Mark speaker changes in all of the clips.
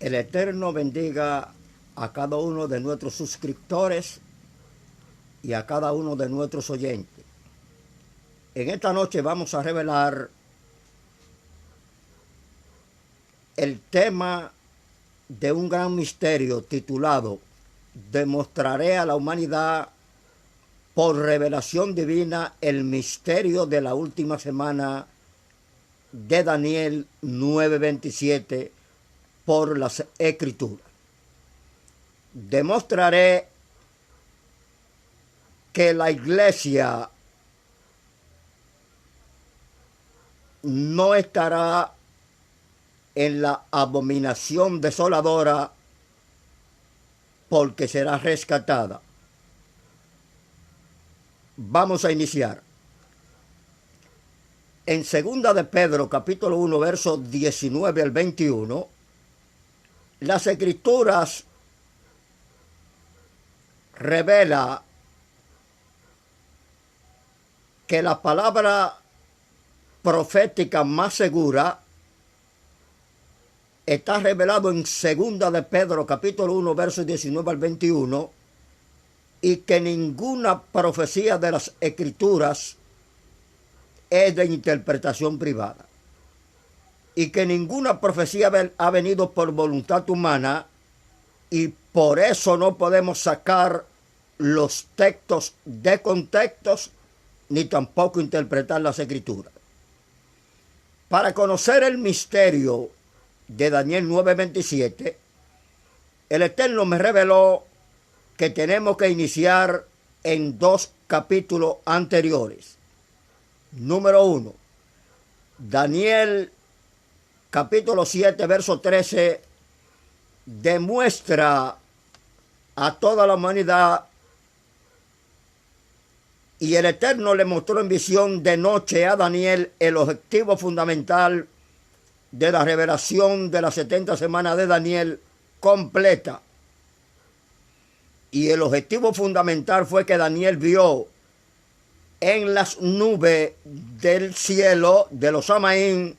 Speaker 1: El Eterno bendiga a cada uno de nuestros suscriptores y a cada uno de nuestros oyentes. En esta noche vamos a revelar el tema de un gran misterio titulado "Demostraré a la humanidad por revelación divina el misterio de la última semana", de Daniel 9:27, por las Escrituras. Demostraré que la iglesia no estará en la abominación desoladora, porque será rescatada. Vamos a iniciar. En 2 de Pedro, capítulo 1, versos 19 al 21, las Escrituras revela que la palabra profética más segura está revelado en 2 de Pedro, capítulo 1, versos 19 al 21, y que ninguna profecía de las Escrituras es de interpretación privada, y que ninguna profecía ha venido por voluntad humana, y por eso no podemos sacar los textos de contextos ni tampoco interpretar las Escrituras. Para conocer el misterio de Daniel 9:27, el Eterno me reveló que tenemos que iniciar en 2 capítulos anteriores. Número 1, Daniel capítulo 7, verso 13, demuestra a toda la humanidad, y el Eterno le mostró en visión de noche a Daniel el objetivo fundamental de la revelación de las 70 semanas de Daniel completa. Y el objetivo fundamental fue que Daniel vio en las nubes del cielo de los Samaín,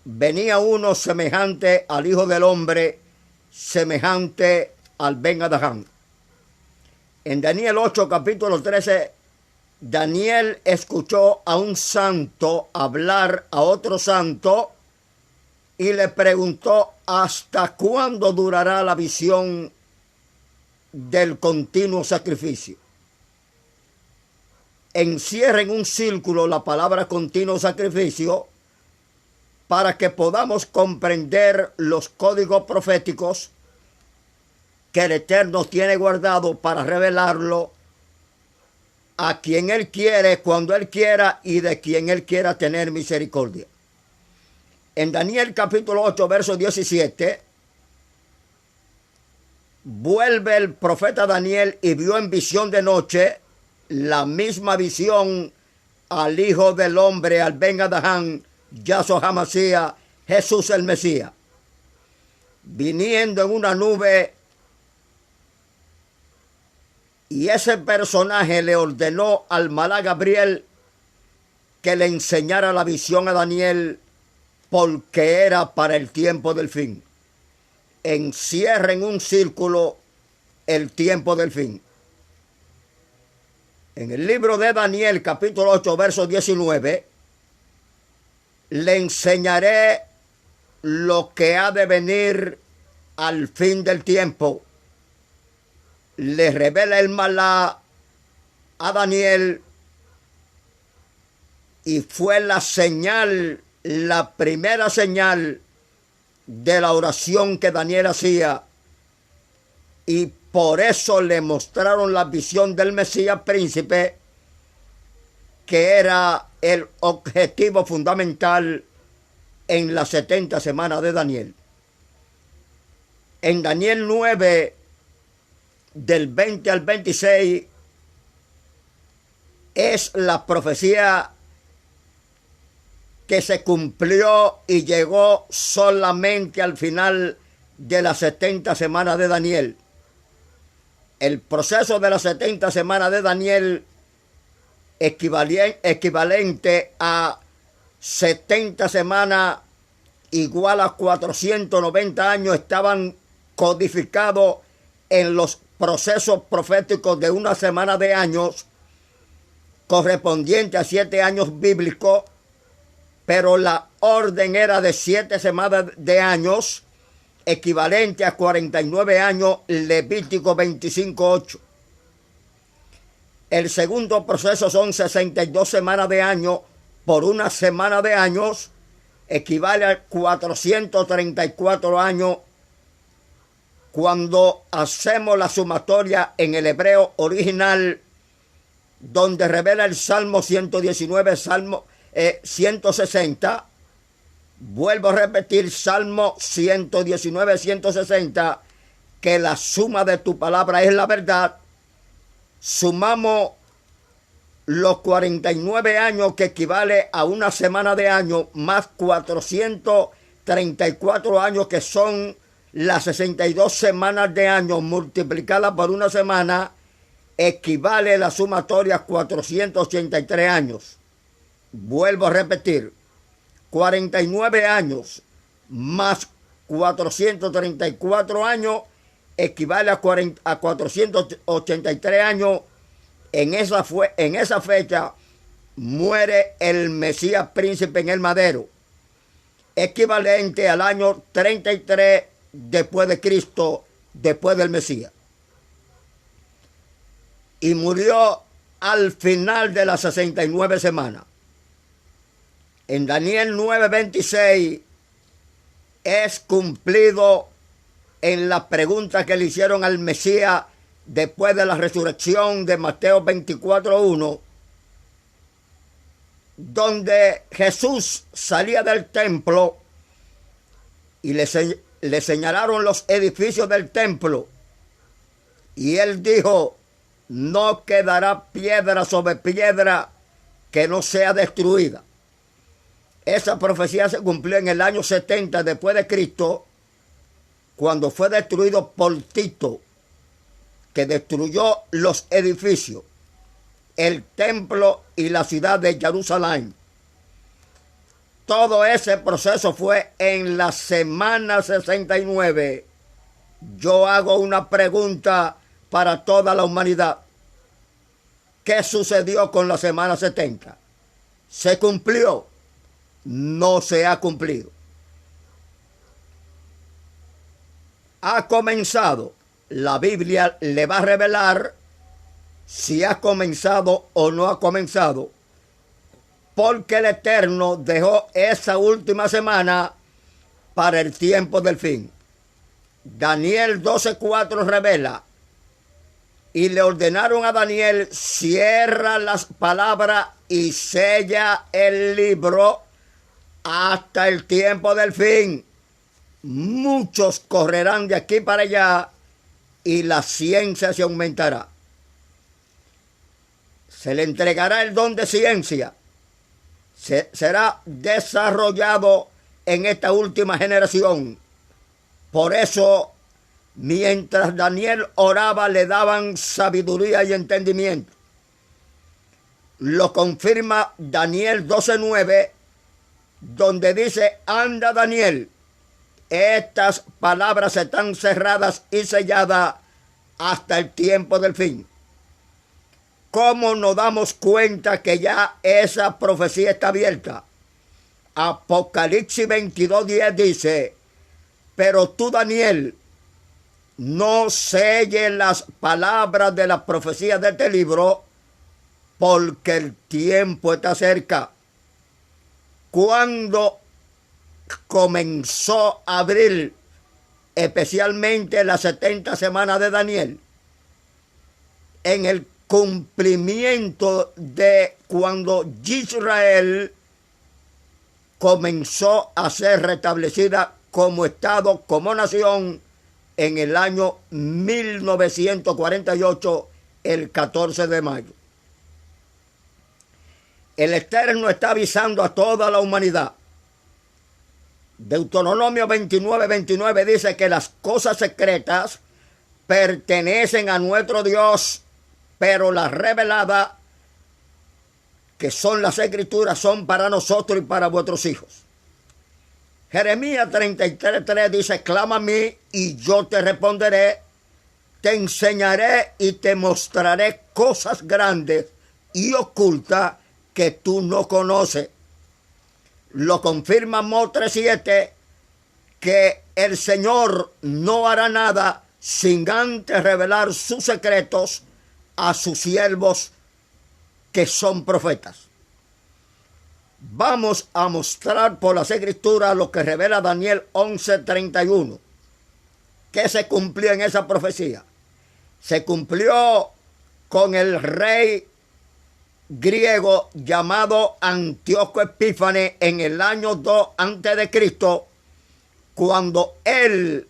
Speaker 1: venía uno semejante al Hijo del Hombre, semejante al Ben Adahán. En Daniel 8, capítulo 13, Daniel escuchó a un santo hablar a otro santo y le preguntó: ¿hasta cuándo durará la visión del continuo sacrificio? Encierra en un círculo la palabra continuo sacrificio para que podamos comprender los códigos proféticos que el Eterno tiene guardado para revelarlo a quien Él quiere, cuando Él quiera y de quien Él quiera tener misericordia. En Daniel capítulo 8, verso 17, vuelve el profeta Daniel y vio en visión de noche la misma visión al Hijo del Hombre, al Ben Adahán, Yahshua HaMashiach, Jesús el Mesías, viniendo en una nube, y ese personaje le ordenó al malá Gabriel que le enseñara la visión a Daniel, porque era para el tiempo del fin. Encierra en un círculo el tiempo del fin. En el libro de Daniel, capítulo 8, verso 19, le enseñaré lo que ha de venir al fin del tiempo. Le revela el malá a Daniel, y fue la señal, la primera señal de la oración que Daniel hacía, y por eso le mostraron la visión del Mesías príncipe, que era el objetivo fundamental en las 70 semanas de Daniel. En Daniel 9, del 20 al 26, es la profecía que se cumplió y llegó solamente al final de las 70 semanas de Daniel. El proceso de las 70 semanas de Daniel, equivalente a 70 semanas igual a 490 años, estaban codificados en los procesos proféticos de una semana de años, correspondiente a 7 años bíblicos, pero la orden era de 7 semanas de años, equivalente a 49 años, Levítico 25:8. El segundo proceso son 62 semanas de año por una semana de años, equivale a 434 años. Cuando hacemos la sumatoria en el hebreo original, donde revela el Salmo 119, Salmo 160, vuelvo a repetir, Salmo 119, 160, que la suma de tu palabra es la verdad. Sumamos los 49 años, que equivale a una semana de año, más 434 años, que son las 62 semanas de año multiplicadas por una semana, equivale la sumatoria a 483 años. Vuelvo a repetir, 49 años más 434 años equivale a 483 años. En esa fecha muere el Mesías príncipe en el madero, equivalente al año 33 después de Cristo, después del Mesías. Y murió al final de las 69 semanas. En Daniel 9:26 es cumplido en la pregunta que le hicieron al Mesías después de la resurrección de Mateo 24:1, donde Jesús salía del templo y le señalaron los edificios del templo, y él dijo: no quedará piedra sobre piedra que no sea destruida. Esa profecía se cumplió en el año 70 después de Cristo, cuando fue destruido por Tito, que destruyó los edificios, el templo y la ciudad de Jerusalén. Todo ese proceso fue en la semana 69. Yo hago una pregunta para toda la humanidad. ¿Qué sucedió con la semana 70? ¿Se cumplió? No se ha cumplido. Ha comenzado. La Biblia le va a revelar si ha comenzado o no ha comenzado, porque el Eterno dejó esa última semana para el tiempo del fin. Daniel 12:4 revela: y le ordenaron a Daniel: cierra las palabras y sella el libro hasta el tiempo del fin. Muchos correrán de aquí para allá y la ciencia se aumentará. Se le entregará el don de ciencia. Será desarrollado en esta última generación. Por eso, mientras Daniel oraba, le daban sabiduría y entendimiento. Lo confirma Daniel 12:9, donde dice: anda, Daniel, estas palabras están cerradas y selladas hasta el tiempo del fin. ¿Cómo nos damos cuenta que ya esa profecía está abierta? Apocalipsis 22:10 dice: pero tú, Daniel, no selles las palabras de la profecía de este libro, porque el tiempo está cerca. Cuando comenzó a abrir especialmente las 70 semanas de Daniel, en el cumplimiento de cuando Israel comenzó a ser restablecida como Estado, como nación, en el año 1948, el 14 de mayo. El Eterno está avisando a toda la humanidad. Deuteronomio 29:29 dice que las cosas secretas pertenecen a nuestro Dios, pero las reveladas, que son las Escrituras, son para nosotros y para vuestros hijos. Jeremías 33:3 dice, clama a mí y yo te responderé, te enseñaré y te mostraré cosas grandes y ocultas que tú no conoces. Lo confirma Amós 3:7, que el Señor no hará nada sin antes revelar sus secretos a sus siervos que son profetas. Vamos a mostrar por las Escrituras lo que revela Daniel 11:31, que se cumplió en esa profecía. Se cumplió con el rey griego llamado Antíoco Epífanes en el año 2 a.C., cuando él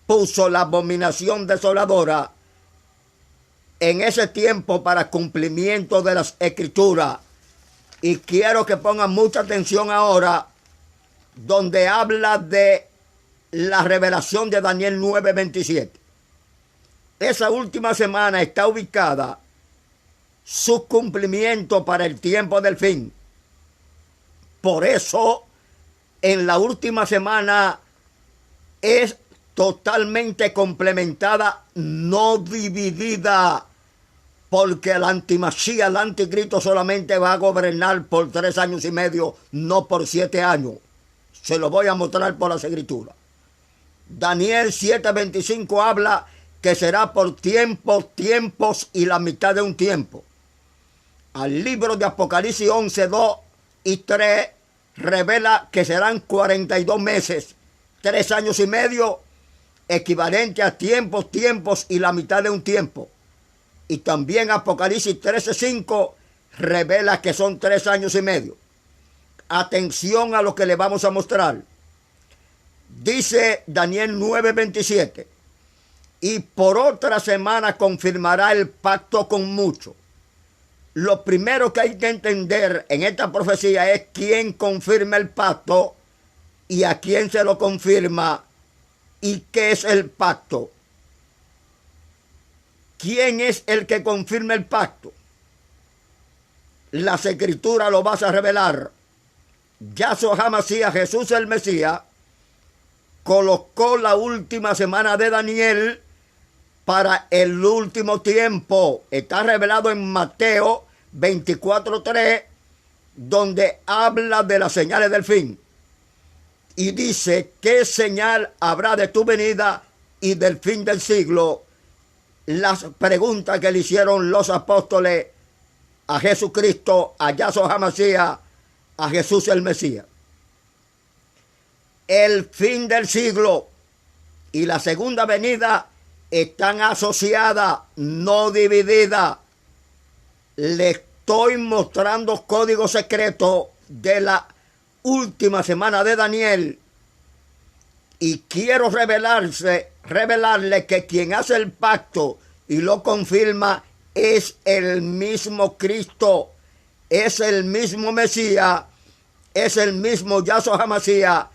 Speaker 1: puso la abominación desoladora en ese tiempo para cumplimiento de las Escrituras. Y quiero que pongan mucha atención ahora, donde habla de la revelación de Daniel 9:27. Esa última semana está ubicada su cumplimiento para el tiempo del fin. Por eso, en la última semana es totalmente complementada, no dividida, porque el antimasía, el anticristo, solamente va a gobernar por 3 años y medio, no por 7 años. Se lo voy a mostrar por las Escrituras. Daniel 7:25 habla que será por tiempos y la mitad de un tiempo. Al libro de Apocalipsis 11:2 y 3 revela que serán 42 meses, 3 años y medio, equivalente a tiempos y la mitad de un tiempo. Y también Apocalipsis 13:5 revela que son 3 años y medio. Atención a lo que le vamos a mostrar. Dice Daniel 9:27, y por otra semana confirmará el pacto con muchos. Lo primero que hay que entender en esta profecía es quién confirma el pacto y a quién se lo confirma y qué es el pacto. ¿Quién es el que confirma el pacto? Las Escrituras lo vas a revelar. Yahshua HaMashiach, Jesús el Mesías, colocó la última semana de Daniel para el último tiempo. Está revelado en Mateo 24:3, donde habla de las señales del fin. Y dice, ¿qué señal habrá de tu venida y del fin del siglo? Las preguntas que le hicieron los apóstoles a Jesucristo, a Yahshua HaMashiach, a Jesús el Mesías. El fin del siglo y la segunda venida están asociadas, no divididas. Le estoy mostrando código secreto de la última semana de Daniel. Y quiero revelarle que quien hace el pacto y lo confirma es el mismo Cristo, es el mismo Mesías, es el mismo Yahshua HaMashiach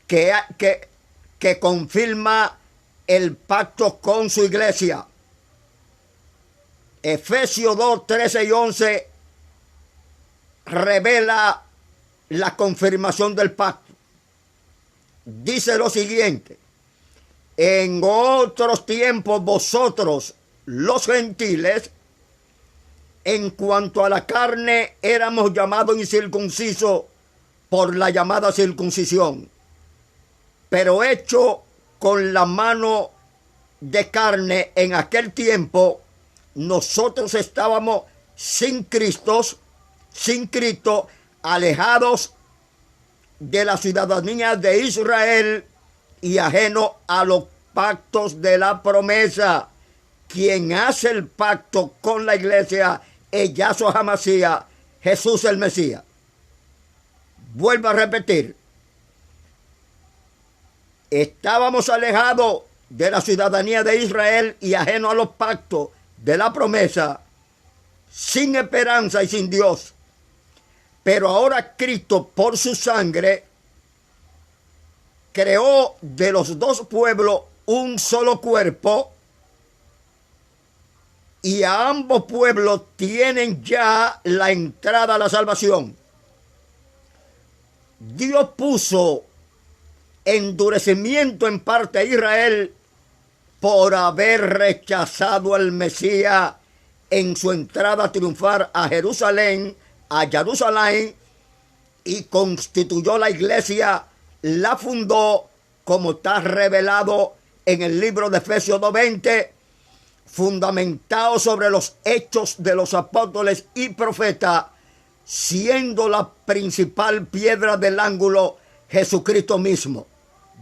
Speaker 1: que confirma el pacto con su iglesia. Efesios 2:13-11 revela la confirmación del pacto. Dice lo siguiente: en otros tiempos vosotros, los gentiles, en cuanto a la carne, éramos llamados incircuncisos por la llamada circuncisión, pero hecho con la mano de carne. En aquel tiempo nosotros estábamos sin Cristo, alejados de la ciudadanía de Israel y ajeno a los pactos de la promesa. Quien hace el pacto con la iglesia es Yahshua HaMashiach, Jesús el Mesías. Vuelvo a repetir. Estábamos alejados de la ciudadanía de Israel y ajeno a los pactos de la promesa, sin esperanza y sin Dios. Pero ahora Cristo, por su sangre, creó de los dos pueblos un solo cuerpo, y a ambos pueblos tienen ya la entrada a la salvación. Dios puso endurecimiento en parte a Israel por haber rechazado al Mesías en su entrada triunfal a Jerusalén, y constituyó la iglesia, la fundó, como está revelado en el libro de Efesios 2:20, fundamentado sobre los hechos de los apóstoles y profetas, siendo la principal piedra del ángulo Jesucristo mismo.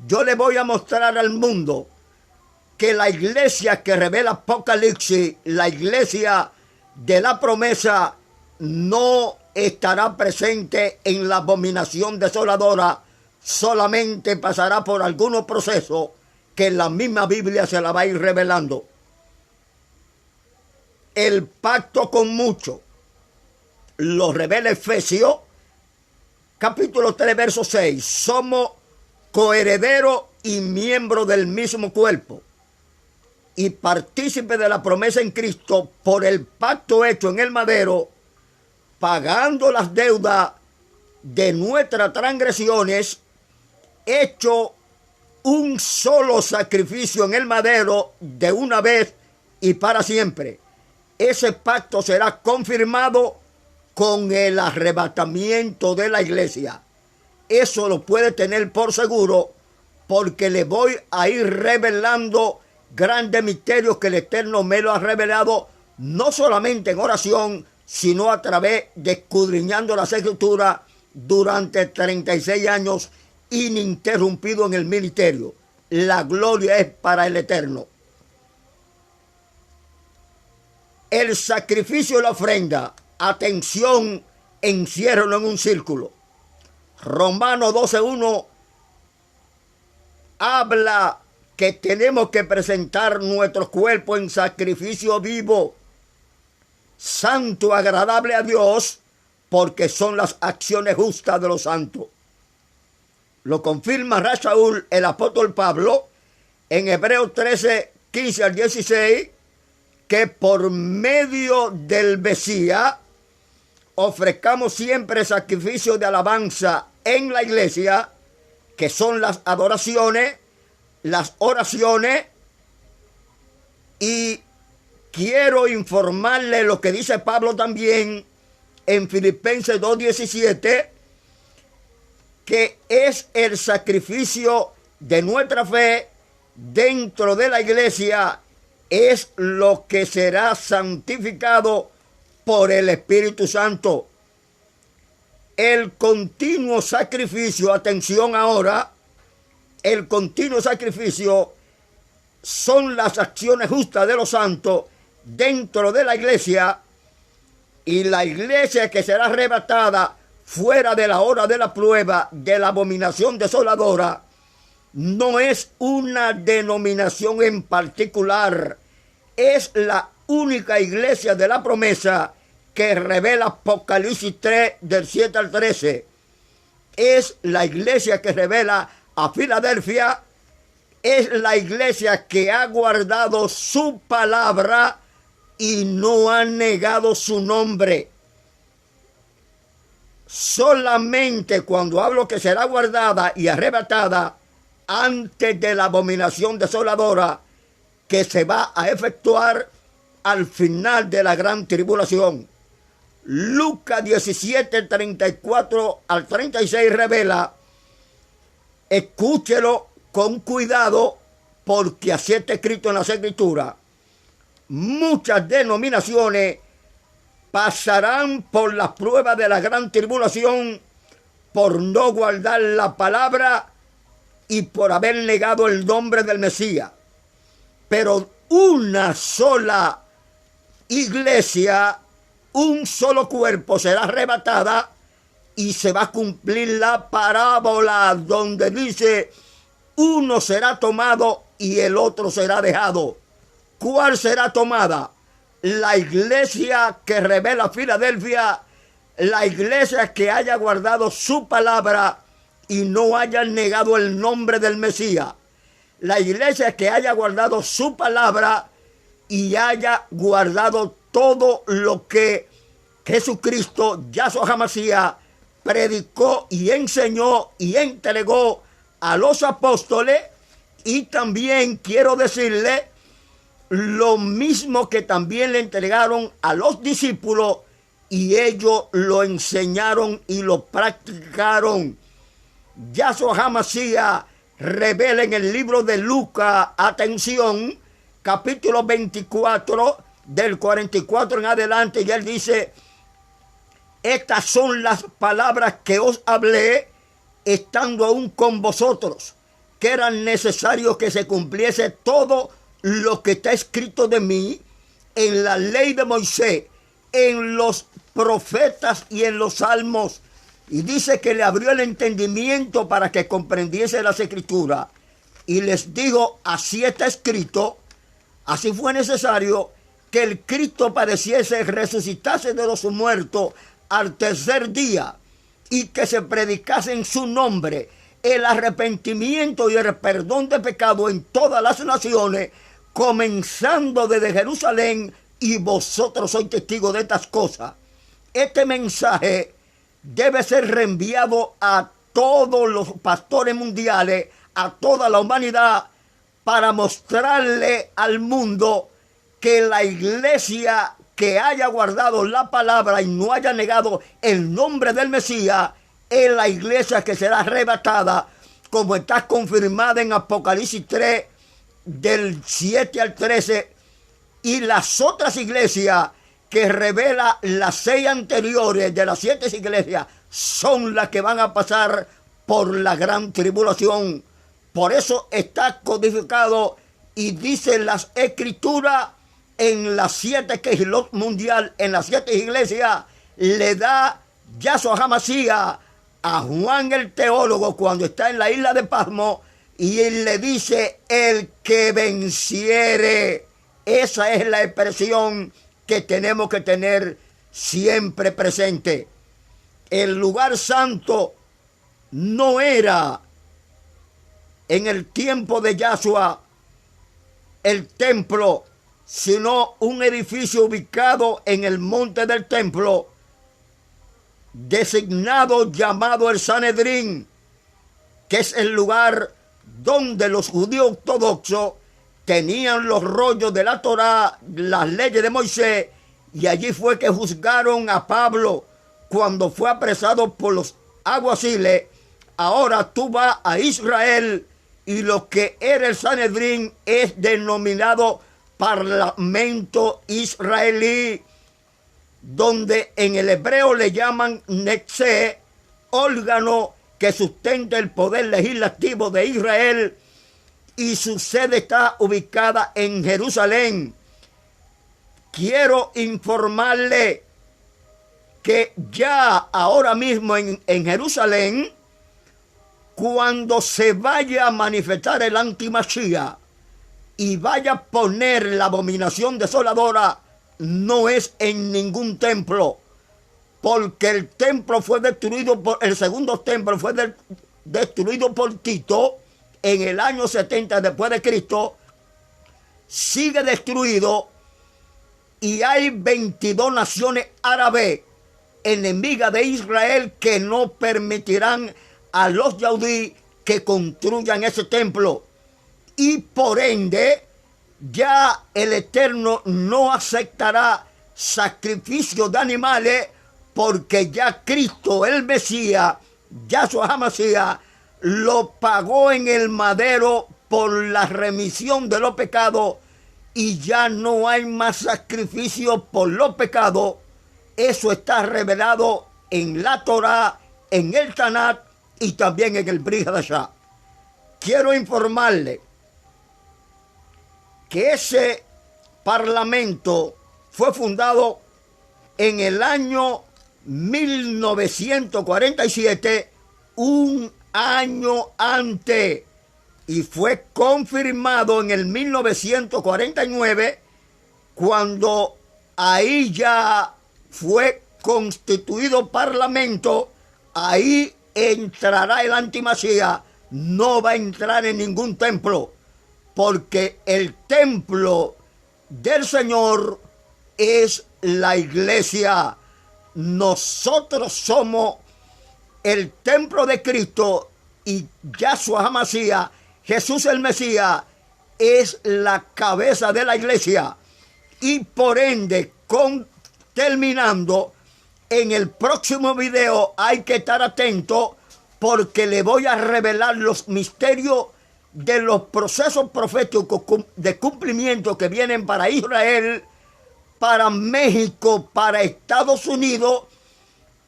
Speaker 1: Yo le voy a mostrar al mundo que la iglesia que revela Apocalipsis, la iglesia de la promesa, no estará presente en la abominación desoladora, solamente pasará por algunos procesos que la misma Biblia se la va a ir revelando. El pacto con muchos lo revela Efesios, capítulo 3, verso 6. Somos coherederos y miembros del mismo cuerpo y partícipes de la promesa en Cristo por el pacto hecho en el madero, pagando las deudas de nuestras transgresiones, hecho un solo sacrificio en el madero de una vez y para siempre. Ese pacto será confirmado con el arrebatamiento de la iglesia. Eso lo puede tener por seguro, porque le voy a ir revelando grandes misterios que el Eterno me lo ha revelado, no solamente en oración, sino a través de escudriñando las Escrituras durante 36 años ininterrumpido en el ministerio. La gloria es para el Eterno. El sacrificio y la ofrenda, atención, enciérralo en un círculo. Romanos 12:1 habla que tenemos que presentar nuestro cuerpo en sacrificio vivo, santo, agradable a Dios, porque son las acciones justas de los santos. Lo confirma Rashaul, el apóstol Pablo, en Hebreos 13, 15 al 16, que por medio del Mesías ofrezcamos siempre sacrificios de alabanza en la iglesia, que son las adoraciones, las oraciones, y quiero informarle lo que dice Pablo también en Filipenses 2:17, que es el sacrificio de nuestra fe dentro de la iglesia, es lo que será santificado por el Espíritu Santo. El continuo sacrificio, atención ahora, el continuo sacrificio son las acciones justas de los santos dentro de la iglesia, y la iglesia que será arrebatada fuera de la hora de la prueba, de la abominación desoladora, no es una denominación en particular, es la única iglesia de la promesa que revela Apocalipsis 3 del 7 al 13. Es la iglesia que revela a Filadelfia, es la iglesia que ha guardado su palabra y no ha negado su nombre. Solamente cuando hablo que será guardada y arrebatada antes de la abominación desoladora que se va a efectuar al final de la gran tribulación. Lucas 17, 34 al 36 revela, escúchelo con cuidado, porque así está escrito en las Escrituras: muchas denominaciones pasarán por las pruebas de la gran tribulación por no guardar la palabra y por haber negado el nombre del Mesías. Pero una sola iglesia, un solo cuerpo será arrebatada, y se va a cumplir la parábola donde dice: uno será tomado y el otro será dejado. ¿Cuál será tomada? La iglesia que revela Filadelfia, la iglesia que haya guardado su palabra y no haya negado el nombre del Mesías. La iglesia que haya guardado su palabra y haya guardado todo lo que Jesucristo, Yahshua HaMashiach, predicó y enseñó y entregó a los apóstoles, y también quiero decirle lo mismo que también le entregaron a los discípulos, y ellos lo enseñaron y lo practicaron. Yahshua HaMashiach revela en el libro de Lucas, atención, capítulo 24, del 44 en adelante, y él dice: estas son las palabras que os hablé estando aún con vosotros, que era necesario que se cumpliese todo lo que está escrito de mí en la ley de Moisés, en los profetas y en los salmos. Y dice que le abrió el entendimiento para que comprendiese las escrituras. Y les dijo: así está escrito, así fue necesario que el Cristo padeciese, resucitase de los muertos al tercer día, y que se predicase en su nombre el arrepentimiento y el perdón de pecado en todas las naciones, comenzando desde Jerusalén, y vosotros sois testigos de estas cosas. Este mensaje debe ser reenviado a todos los pastores mundiales, a toda la humanidad, para mostrarle al mundo que la iglesia que haya guardado la palabra y no haya negado el nombre del Mesías es la iglesia que será arrebatada, como está confirmada en Apocalipsis 3, del 7 al 13, y las otras iglesias que revela las 6 anteriores de las 7 iglesias son las que van a pasar por la gran tribulación. Por eso está codificado y dice las escrituras en las 7 Kehilot mundial, en las 7 iglesias, le da Yahshua HaMashiach a Juan el teólogo cuando está en la isla de Patmos, y él le dice: el que venciere. Esa es la expresión que tenemos que tener siempre presente. El lugar santo no era en el tiempo de Yahshua el templo, sino un edificio ubicado en el monte del templo, designado, llamado el Sanedrín, que es el lugar donde los judíos ortodoxos tenían los rollos de la Torá, las leyes de Moisés, y allí fue que juzgaron a Pablo cuando fue apresado por los alguaciles. Ahora tú vas a Israel, y lo que era el Sanedrín es denominado Parlamento Israelí, donde en el hebreo le llaman Nexé, órgano que sustenta el poder legislativo de Israel, y su sede está ubicada en Jerusalén. Quiero informarle que ya ahora mismo en Jerusalén, cuando se vaya a manifestar el antimashiach y vaya a poner la abominación desoladora, no es en ningún templo, porque el templo fue destruido el segundo templo fue destruido por Tito en el año 70 después de Cristo. Sigue destruido, y hay 22 naciones árabes enemigas de Israel que no permitirán a los yaudí que construyan ese templo. Y por ende, ya el Eterno no aceptará sacrificio de animales, porque ya Cristo, el Mesías, Yahshua HaMashiach, lo pagó en el madero por la remisión de los pecados, y ya no hay más sacrificio por los pecados. Eso está revelado en la Torá, en el Tanat y también en el Brit Hadashah. Quiero informarle que ese parlamento fue fundado en el año 1947, un año antes, y fue confirmado en el 1949, cuando ahí ya fue constituido parlamento. Ahí entrará el antimashiach. No va a entrar en ningún templo, porque el templo del Señor es la iglesia. Nosotros somos el templo de Cristo, y Yahshua HaMashiach, Jesús el Mesías, es la cabeza de la iglesia. Y por ende, terminando, en el próximo video hay que estar atento porque le voy a revelar los misterios de los procesos proféticos de cumplimiento que vienen para Israel, para México, para Estados Unidos,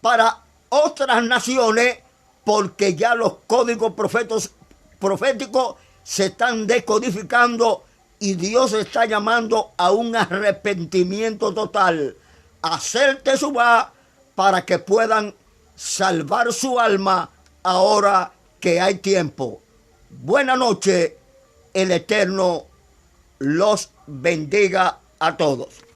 Speaker 1: para otras naciones, porque ya los códigos proféticos se están decodificando y Dios está llamando a un arrepentimiento total. Hacer Teshuvá para que puedan salvar su alma ahora que hay tiempo. Buenas noches, el Eterno los bendiga a todos.